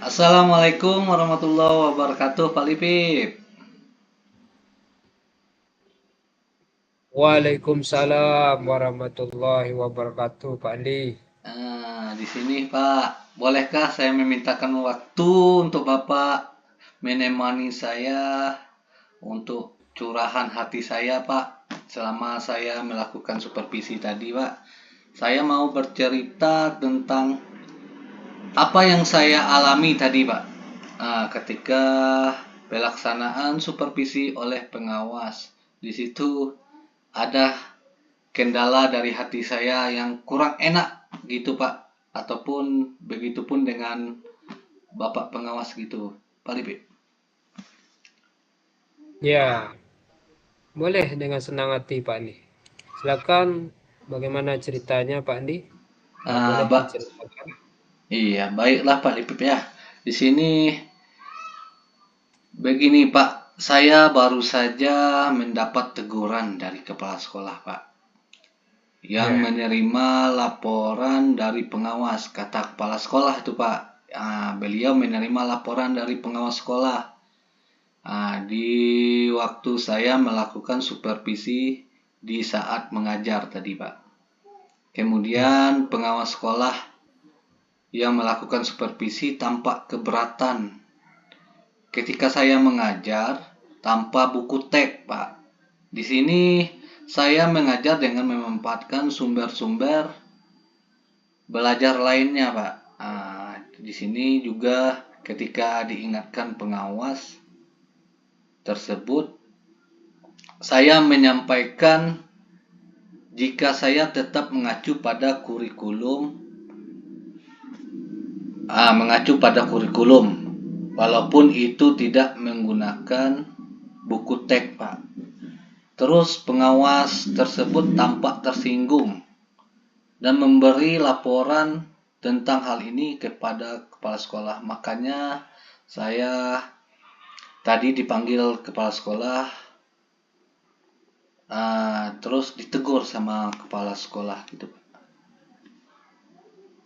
Assalamualaikum warahmatullahi wabarakatuh, Pak Lipip. Waalaikumsalam warahmatullahi wabarakatuh, Pak Andi. Di sini, Pak. Bolehkah saya memintakan waktu untuk Bapak menemani saya untuk curahan hati saya, Pak, selama saya melakukan supervisi tadi, Pak. Saya mau bercerita tentang apa yang saya alami tadi, Pak, ketika pelaksanaan supervisi oleh pengawas. Di situ ada kendala dari hati saya yang kurang enak gitu, Pak, ataupun begitupun dengan Bapak pengawas gitu, Pak Lipit. Ya, boleh dengan senang hati, Pak Andi. Silakan, bagaimana ceritanya, Pak Andi? Boleh Mbak, diceritakan? iya baiklah Pak Lipit ya. Di sini begini Pak, saya baru saja mendapat teguran dari kepala sekolah Pak, yang Ya, menerima laporan dari pengawas. Kata kepala sekolah itu Pak, beliau menerima laporan dari pengawas sekolah. Di waktu saya melakukan supervisi di saat mengajar tadi, Pak. ya, Kemudian pengawas sekolah yang melakukan supervisi tampak keberatan ketika saya mengajar tanpa buku teks, Pak. Di sini saya mengajar dengan memanfaatkan sumber-sumber belajar lainnya, Pak. Di sini juga ketika diingatkan pengawas tersebut, saya menyampaikan jika saya tetap mengacu pada kurikulum, walaupun itu tidak menggunakan buku teks, Pak. Terus pengawas tersebut tampak tersinggung dan memberi laporan tentang hal ini kepada kepala sekolah. Makanya saya tadi dipanggil kepala sekolah, terus ditegur sama kepala sekolah gitu.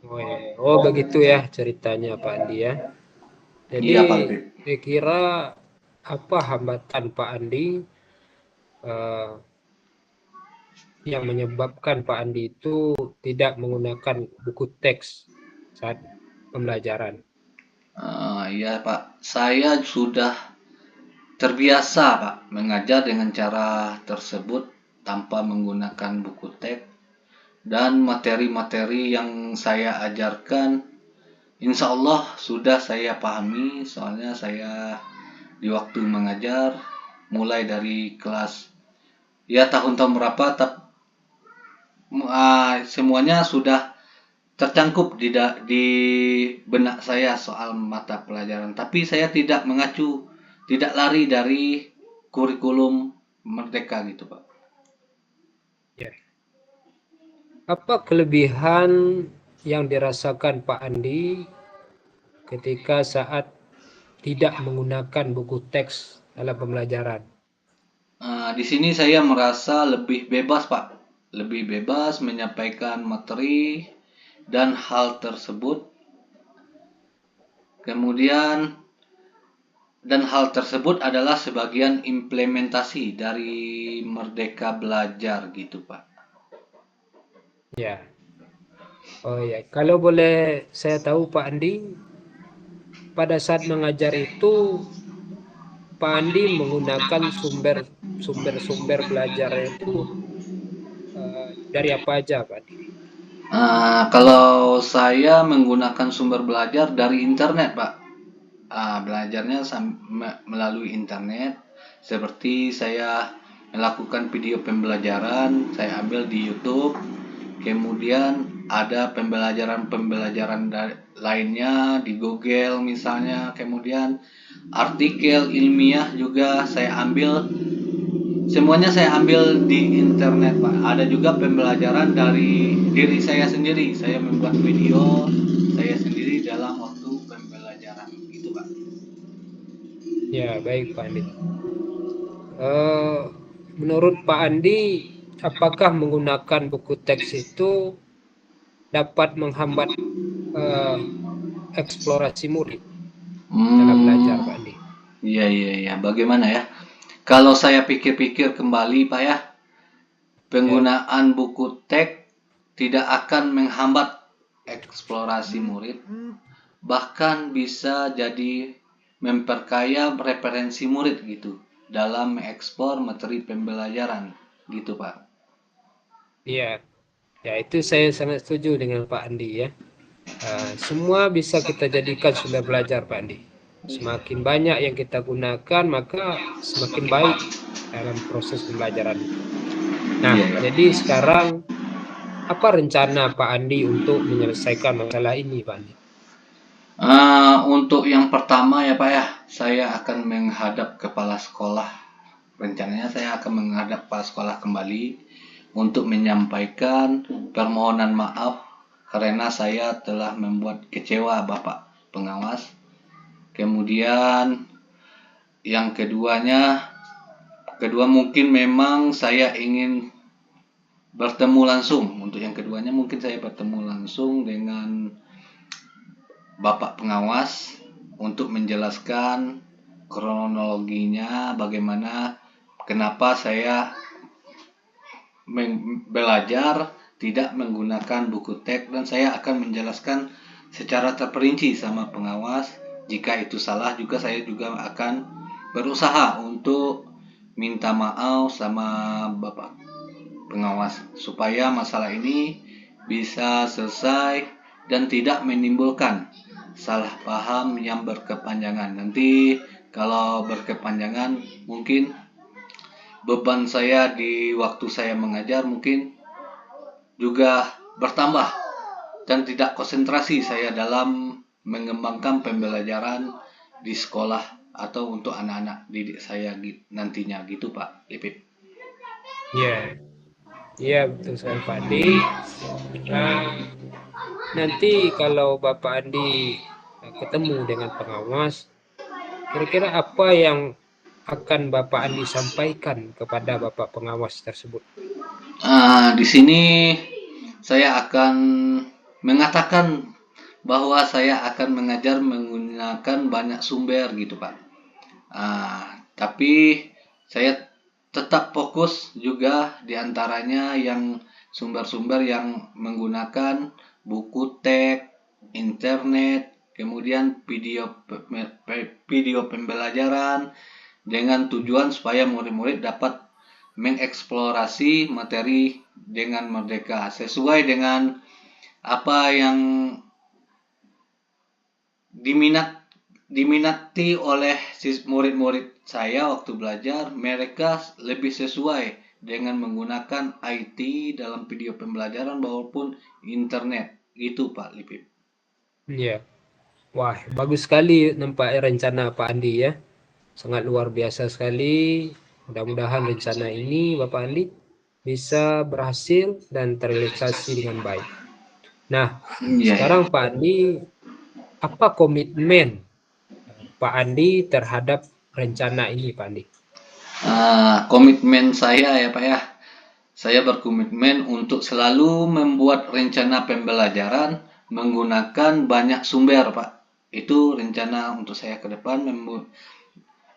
oh ya, begitu ya ceritanya, Pak Andi ya. Jadi, Iya Pak Lipit. saya kira apa hambatan Pak Andi eh, yang menyebabkan Pak Andi itu tidak menggunakan buku teks saat pembelajaran? Iya Pak, saya sudah terbiasa Pak mengajar dengan cara tersebut tanpa menggunakan buku teks, dan materi-materi yang saya ajarkan insya Allah sudah saya pahami, soalnya saya di waktu mengajar mulai dari kelas ya tahun-tahun berapa, semuanya sudah tercangkup di benak saya soal mata pelajaran. Tapi saya tidak lari dari kurikulum Merdeka gitu, Pak. Ya. Apa kelebihan yang dirasakan Pak Andi ketika saat tidak menggunakan buku teks dalam pembelajaran? Di sini saya merasa lebih bebas, Pak. Lebih bebas menyampaikan materi dan hal tersebut. Kemudian hal tersebut adalah sebagian implementasi dari Merdeka Belajar gitu, Pak. Ya, oh ya. Kalau boleh saya tahu Pak Andi, pada saat mengajar itu Pak Andi menggunakan sumber-sumber belajar itu dari apa aja Pak Andi? Kalau saya menggunakan sumber belajar dari internet, Pak. Belajarnya melalui internet, seperti saya melakukan video pembelajaran, saya ambil di YouTube. Kemudian ada pembelajaran lainnya di Google misalnya. Kemudian artikel ilmiah juga saya ambil. Semuanya saya ambil di internet, Pak. Ada juga pembelajaran dari diri saya sendiri. Saya membuat video saya sendiri dalam waktu pembelajaran gitu, Pak. Ya, baik Pak Andi. Eh, Menurut Pak Andi, apakah menggunakan buku teks itu dapat menghambat eh, eksplorasi murid? dalam belajar, Hmm, Pak Andi. iya iya iya. Bagaimana ya? Kalau saya pikir-pikir kembali, Pak ya, Ya, penggunaan buku teks tidak akan menghambat eksplorasi murid, bahkan bisa jadi memperkaya referensi murid gitu dalam mengekspor materi pembelajaran gitu, Pak. iya. Ya, itu saya sangat setuju dengan Pak Andi ya. Semua bisa kita jadikan sumber belajar, Pak Andi. Semakin banyak yang kita gunakan, maka semakin baik dalam proses pembelajaran itu. Nah, Iya, ya. jadi sekarang apa rencana Pak Andi untuk menyelesaikan masalah ini, Pak Andi? Untuk yang pertama ya Pak ya, saya akan menghadap kepala sekolah. Rencananya saya akan menghadap kepala sekolah kembali untuk menyampaikan permohonan maaf karena saya telah membuat kecewa Bapak pengawas. Kemudian yang kedua mungkin memang saya ingin bertemu langsung. Untuk yang keduanya mungkin saya bertemu langsung dengan Bapak pengawas untuk menjelaskan kronologinya bagaimana kenapa saya belajar tidak menggunakan buku teks dan saya akan menjelaskan secara terperinci sama pengawas. Jika itu salah juga saya juga akan berusaha untuk minta maaf sama Bapak pengawas supaya masalah ini bisa selesai dan tidak menimbulkan salah paham yang berkepanjangan. Nanti kalau berkepanjangan mungkin beban saya di waktu saya mengajar mungkin juga bertambah dan tidak konsentrasi saya dalam mengembangkan pembelajaran di sekolah atau untuk anak-anak didik saya nantinya gitu Pak Lipit. Ya, ya betul sekali Pak Andi. Nah, nanti kalau Bapak Andi ketemu dengan pengawas, kira-kira apa yang akan Bapak Andi sampaikan kepada Bapak pengawas tersebut? Di sini saya akan mengatakan bahwa saya akan mengajar menggunakan banyak sumber gitu Pak. Tapi saya tetap fokus juga diantaranya yang sumber-sumber yang menggunakan buku teks, internet, kemudian video pembelajaran dengan tujuan supaya murid-murid dapat mengeksplorasi materi dengan merdeka sesuai dengan apa yang diminati oleh murid-murid saya waktu belajar. Mereka lebih sesuai dengan menggunakan IT dalam video pembelajaran maupun internet gitu Pak Lipip. Ya, wah bagus sekali nampak rencana Pak Andi ya. Sangat luar biasa sekali. Mudah-mudahan rencana ini Bapak Andi bisa berhasil dan terrealisasi dengan baik. Nah, Iya ya. sekarang Pak Andi, apa komitmen Pak Andi terhadap rencana ini, Pak Andi? Komitmen saya ya Pak ya. Saya berkomitmen untuk selalu membuat rencana pembelajaran menggunakan banyak sumber, Pak. Itu rencana untuk saya ke depan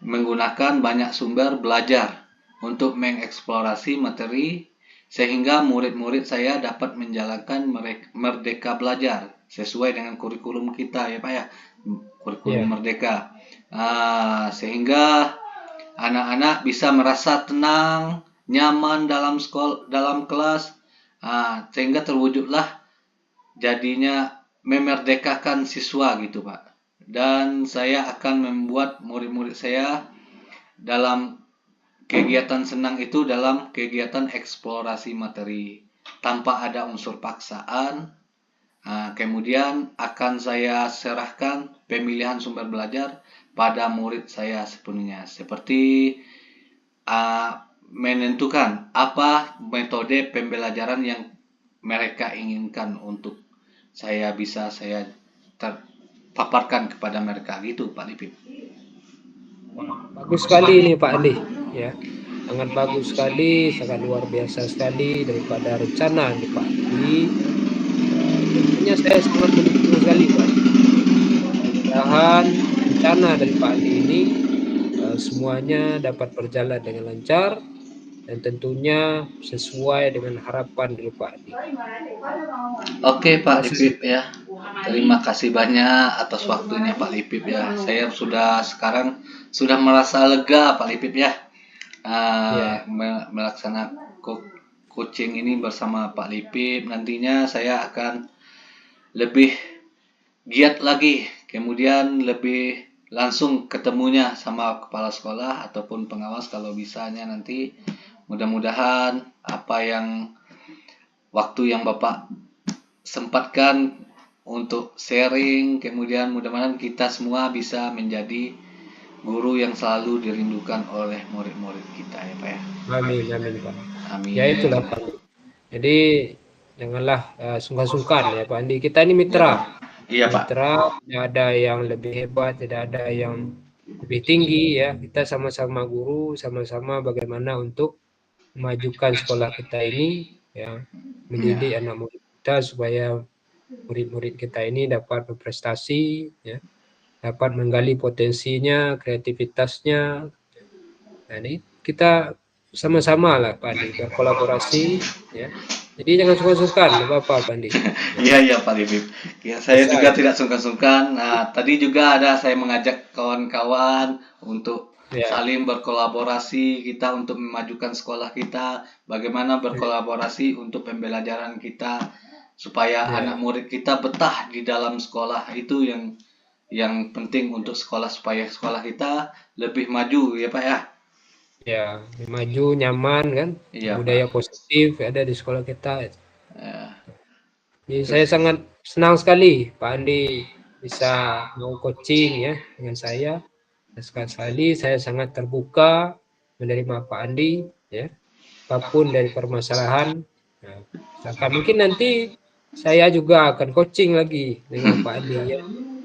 menggunakan banyak sumber belajar untuk mengeksplorasi materi sehingga murid-murid saya dapat menjalankan merdeka belajar sesuai dengan kurikulum kita ya Pak ya, kurikulum Ya, merdeka. Sehingga anak-anak bisa merasa tenang, nyaman dalam sekolah, dalam kelas, sehingga terwujudlah jadinya memerdekakan siswa gitu Pak. Dan saya akan membuat murid-murid saya dalam kegiatan senang itu dalam kegiatan eksplorasi materi tanpa ada unsur paksaan. Kemudian akan saya serahkan pemilihan sumber belajar pada murid saya sepenuhnya seperti uh, menentukan apa metode pembelajaran yang mereka inginkan untuk saya terpaparkan kepada mereka gitu Pak Lipip. wah, bagus sekali ini Pak Andi. Ya, sangat bagus sekali, sangat luar biasa sekali daripada rencana ini Pak Andi. Tentunya saya sangat mendukung sekali Pak Andi. Mudah-mudahan rencana rencana dari Pak Andi ini semuanya dapat berjalan dengan lancar dan tentunya sesuai dengan harapan dari Pak Andi. Oke Terima Pak kasih. Lipip ya. Terima kasih banyak atas waktunya Pak Lipip ya. Saya sekarang sudah merasa lega Pak Lipip ya. Ya, Melaksanakan coaching ini bersama Pak Lipip. Nantinya saya akan lebih giat lagi, kemudian lebih langsung ketemunya sama kepala sekolah ataupun pengawas kalau bisanya nanti. Mudah-mudahan apa yang waktu yang Bapak sempatkan untuk sharing, kemudian mudah-mudahan kita semua bisa menjadi guru yang selalu dirindukan oleh murid-murid kita ya Pak ya. amin, amin Pak. Ya Amin. itulah Pak Andi. Jadi janganlah sungkan-sungkan ya Pak Andi. Kita ini Ya mitra, Pak. Iya Pak. mitra tidak ada yang lebih hebat, tidak ada yang lebih tinggi ya. Kita sama-sama guru, sama-sama bagaimana untuk memajukan sekolah kita ini ya, Iya. mendidik anak murid kita supaya murid-murid kita ini dapat berprestasi ya, dapat menggali potensinya, kreativitasnya. Nah, ini kita sama-sama lah Pak Andi berkolaborasi ya. Jadi jangan sungkan-sungkan, nggak apa-apa Pak Andi. Ya, Iya iya Pak Livip. Ya, saya bisa juga itu. tidak sungkan-sungkan. Nah, tadi juga ada saya mengajak kawan-kawan untuk Ya, saling berkolaborasi kita untuk memajukan sekolah kita. Bagaimana berkolaborasi untuk pembelajaran kita supaya ya, anak murid kita betah di dalam sekolah itu yang penting untuk sekolah supaya sekolah kita lebih maju ya Pak ya. ya, maju, nyaman kan, Iya budaya Pak. positif ada di sekolah kita. Ya, Jadi saya terus sangat senang sekali Pak Andi bisa mau coaching ya dengan saya. Dan sekali saya sangat terbuka menerima Pak Andi ya, apapun dari permasalahan. Nah, misalkan mungkin nanti saya juga akan coaching lagi dengan Pak Andi ya.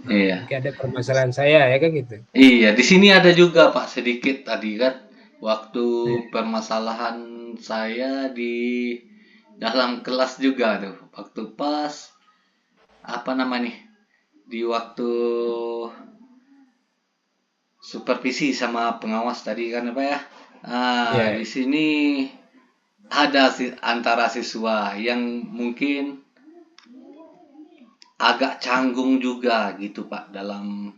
Nah, iya. mungkin ada permasalahan saya ya kan gitu. Iya, di sini ada juga Pak sedikit tadi kan waktu Ya, permasalahan saya di dalam kelas juga tuh. Waktu pas apa namanya di waktu supervisi sama pengawas tadi kan apa ya? ya, Di sini ada antara siswa yang mungkin agak canggung juga gitu Pak dalam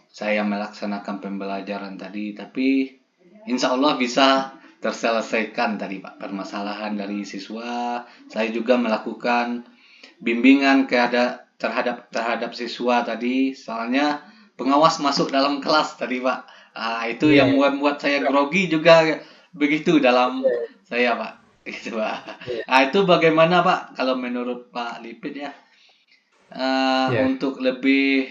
saya melaksanakan pembelajaran tadi, tapi insya Allah bisa terselesaikan tadi Pak permasalahan dari siswa. Saya juga melakukan bimbingan terhadap siswa tadi, soalnya pengawas masuk dalam kelas tadi Pak. Itu ya, yang membuat saya grogi juga begitu dalam ya, saya Pak. Gitu Pak. ya, Itu bagaimana Pak kalau menurut Pak Lipit ya? ya. Untuk lebih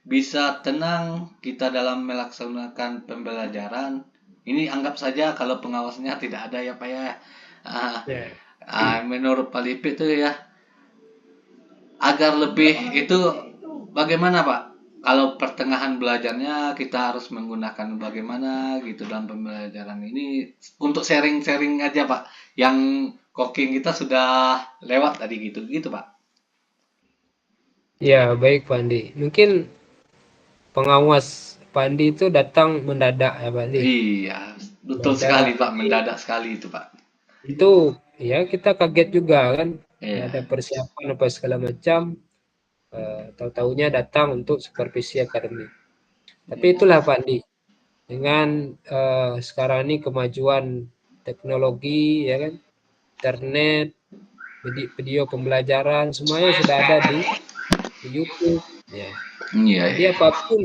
bisa tenang kita dalam melaksanakan pembelajaran. Ini anggap saja kalau pengawasnya tidak ada ya Pak ya. Ah, Ya. Menurut Pak Lipit itu ya, agar lebih itu bagaimana Pak? Kalau pertengahan belajarnya kita harus menggunakan bagaimana gitu dalam pembelajaran ini untuk sharing-sharing aja Pak. Yang cooking kita sudah lewat tadi gitu Pak. Ya, baik Pak Andi. Mungkin pengawas Pak Andi itu datang mendadak ya Pak Andi. Iya, betul sekali Mendadak. Pak, mendadak sekali itu Pak. Itu ya kita kaget juga kan. Nggak Iya, ada persiapan apa segala macam. Tahu-taunya datang untuk supervisi akademik. Tapi iya, itulah Pak Andi. Dengan sekarang ini kemajuan teknologi ya kan, internet, video pembelajaran semuanya sudah ada di YouTube. Ya. iya, Jadi iya. apapun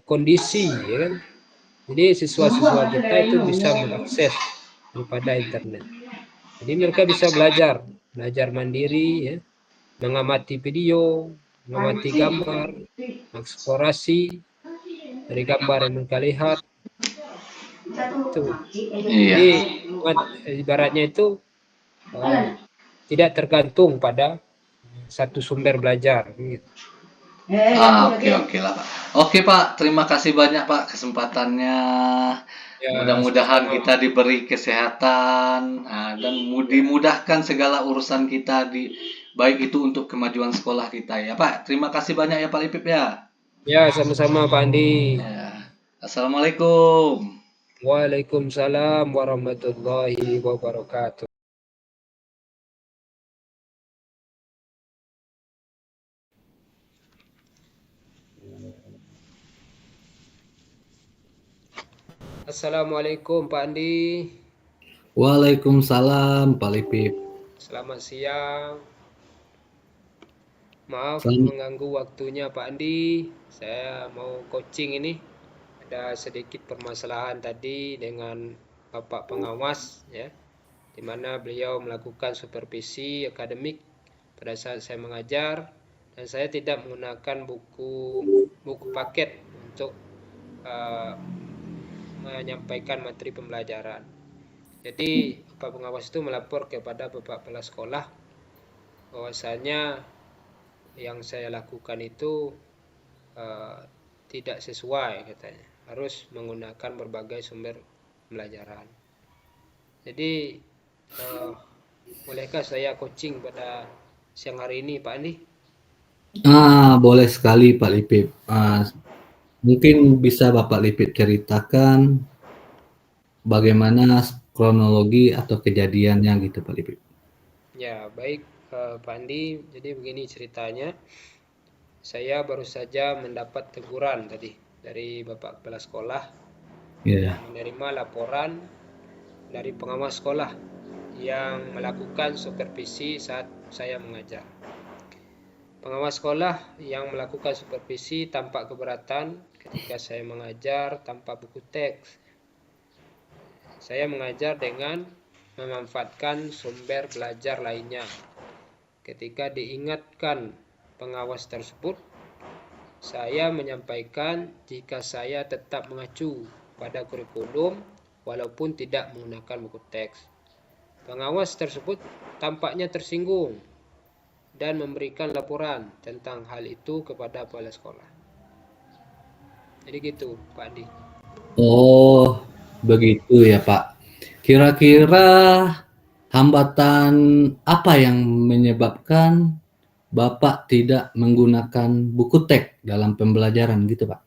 kondisi ya kan. Jadi siswa-siswa kita itu bisa mengakses daripada internet. Jadi mereka bisa belajar, belajar mandiri ya, mengamati video, mengamati gambar, mengeksplorasi dari gambar yang mereka lihat itu. Iya. Jadi ibaratnya itu eh, tidak tergantung pada satu sumber belajar gitu. Oke, oke lah Pak. Oke Pak, terima kasih banyak Pak kesempatannya. Ya, Mudah-mudahan sama-sama. kita diberi kesehatan dan dimudahkan segala urusan kita baik itu untuk kemajuan sekolah kita ya Pak. Terima kasih banyak ya Pak Lipip ya. Ya, sama-sama Pak Andi. Ya. Assalamualaikum. Waalaikumsalam warahmatullahi wabarakatuh. Assalamualaikum Pak Andi. Waalaikumsalam, Pak Lipip. Selamat siang. Maaf Selamat. mengganggu waktunya Pak Andi. Saya mau coaching ini. Ada sedikit permasalahan tadi dengan Bapak pengawas ya, di mana beliau melakukan supervisi akademik pada saat saya mengajar dan saya tidak menggunakan buku buku paket untuk uh, menyampaikan materi pembelajaran. Jadi Bapak pengawas itu melapor kepada Bapak kepala sekolah bahwasanya yang saya lakukan itu uh, tidak sesuai katanya. Harus menggunakan berbagai sumber pembelajaran. Jadi bolehkah saya coaching pada siang hari ini Pak Andi? Boleh sekali, Pak Lipip. Mungkin bisa Bapak Lipip ceritakan bagaimana kronologi atau kejadiannya gitu, Pak Lipip. Ya, baik Pak Andi. Jadi begini ceritanya. Saya baru saja mendapat teguran tadi dari Bapak kepala sekolah, Ya. menerima laporan dari pengawas sekolah yang melakukan supervisi saat saya mengajar. Pengawas sekolah yang melakukan supervisi tampak keberatan ketika saya mengajar tanpa buku teks. Saya mengajar dengan memanfaatkan sumber belajar lainnya. Ketika diingatkan pengawas tersebut, saya menyampaikan jika saya tetap mengacu pada kurikulum walaupun tidak menggunakan buku teks. Pengawas tersebut tampaknya tersinggung dan memberikan laporan tentang hal itu kepada kepala sekolah. Jadi gitu, Pak Andi. Oh, begitu ya, Pak. Kira-kira hambatan apa yang menyebabkan Bapak tidak menggunakan buku teks dalam pembelajaran gitu, Pak?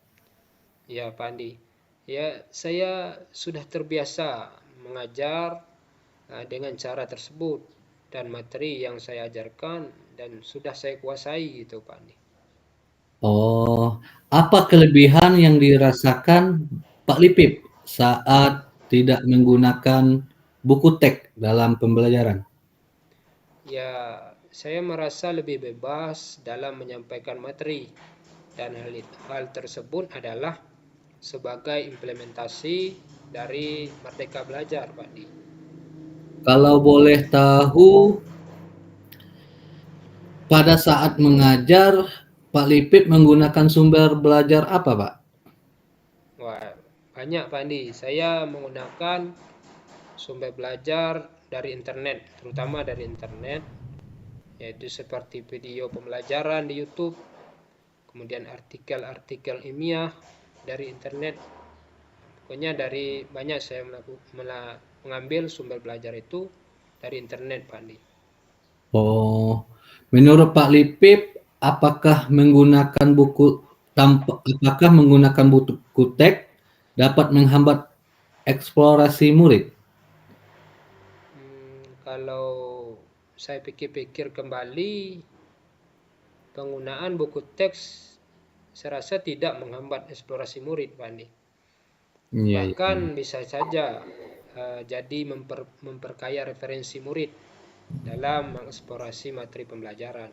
Ya, Pak Andi. Ya, saya sudah terbiasa mengajar dengan cara tersebut dan materi yang saya ajarkan dan sudah saya kuasai gitu, Pak Andi. Oh, apa kelebihan yang dirasakan Pak Lipip saat tidak menggunakan buku teks dalam pembelajaran? Ya, saya merasa lebih bebas dalam menyampaikan materi dan hal tersebut adalah sebagai implementasi dari Merdeka Belajar, Pak Andi. Kalau boleh tahu, pada saat mengajar, Pak Lipip menggunakan sumber belajar apa, Pak? Wah, banyak Pak Andi. Saya menggunakan sumber belajar dari internet, terutama dari internet, yaitu seperti video pembelajaran di YouTube, kemudian artikel-artikel ilmiah dari internet. Pokoknya dari banyak saya mengambil sumber belajar itu dari internet, Pak Andi. Oh, menurut Pak Lipip, apakah menggunakan buku teks dapat menghambat eksplorasi murid? Kalau saya pikir-pikir kembali, penggunaan buku teks saya rasa tidak menghambat eksplorasi murid, Pak Andi. Iya, iya, Bahkan iya. bisa saja jadi memperkaya referensi murid dalam mengeksplorasi materi pembelajaran.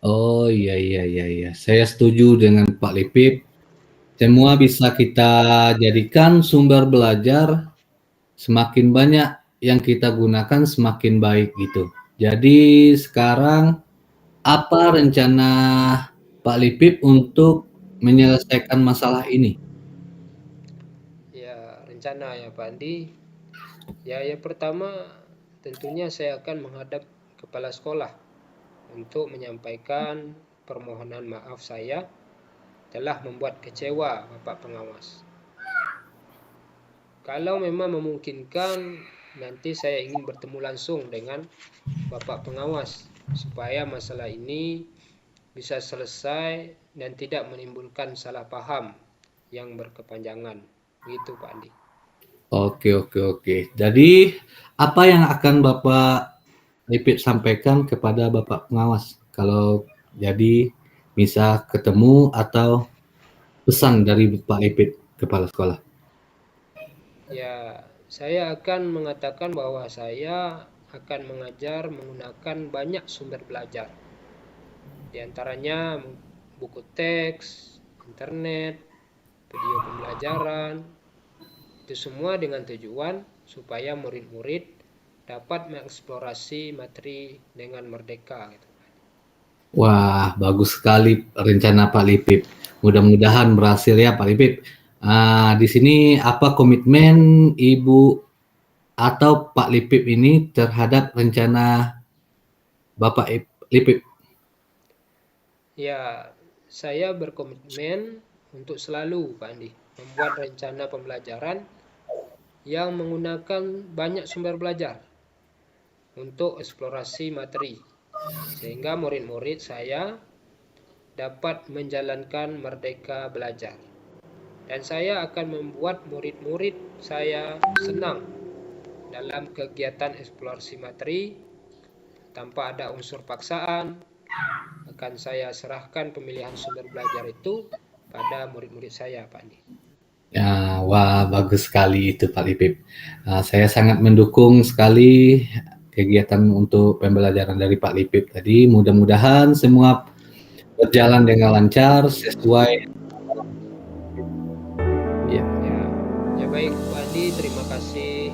Oh, iya, iya, iya, iya. Saya setuju dengan Pak Lipip. Semua bisa kita jadikan sumber belajar, semakin banyak yang kita gunakan semakin baik gitu. Jadi sekarang apa rencana Pak Lipip untuk menyelesaikan masalah ini? Ya, rencana ya Pak Andi. Ya, yang pertama tentunya saya akan menghadap kepala sekolah untuk menyampaikan permohonan maaf saya telah membuat kecewa Bapak pengawas. Kalau memang memungkinkan, nanti saya ingin bertemu langsung dengan Bapak pengawas supaya masalah ini bisa selesai dan tidak menimbulkan salah paham yang berkepanjangan. Begitu Pak Andi. Oke. Jadi apa yang akan Bapak Lipip sampaikan kepada Bapak pengawas kalau jadi bisa ketemu atau pesan dari Pak Lipip kepala sekolah? Ya, saya akan mengatakan bahwa saya akan mengajar menggunakan banyak sumber belajar. Di antaranya buku teks, internet, video pembelajaran, itu semua dengan tujuan supaya murid-murid dapat mengeksplorasi materi dengan merdeka. Gitu. Wah, bagus sekali rencana Pak Lipip. Mudah-mudahan berhasil ya Pak Lipip. Di sini apa komitmen Ibu atau Pak Lipip ini terhadap rencana Bapak Lipip? Ya, saya berkomitmen untuk selalu, Pak Andi, membuat rencana pembelajaran yang menggunakan banyak sumber belajar untuk eksplorasi materi, sehingga murid-murid saya dapat menjalankan merdeka belajar. Dan saya akan membuat murid-murid saya senang dalam kegiatan eksplorasi materi tanpa ada unsur paksaan. Akan saya serahkan pemilihan sumber belajar itu pada murid-murid saya, Pak Andi. Ya, wah bagus sekali itu Pak Lipip. Saya sangat mendukung sekali kegiatan untuk pembelajaran dari Pak Lipip tadi. Mudah-mudahan semua berjalan dengan lancar sesuai. Ya baik Pak Andi, terima kasih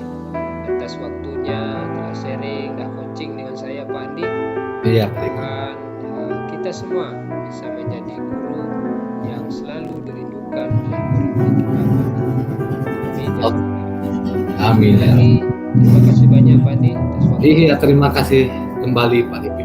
atas waktunya telah sharing dan coaching dengan saya Pak Andi. Iya Pak Lipip. Dan kita semua bisa menjadi guru yang selalu dirindukan oleh murid-murid kita. Amin. Terima kasih banyak Pak Andi atas waktunya. Iya, terima kasih kembali Pak Lipip.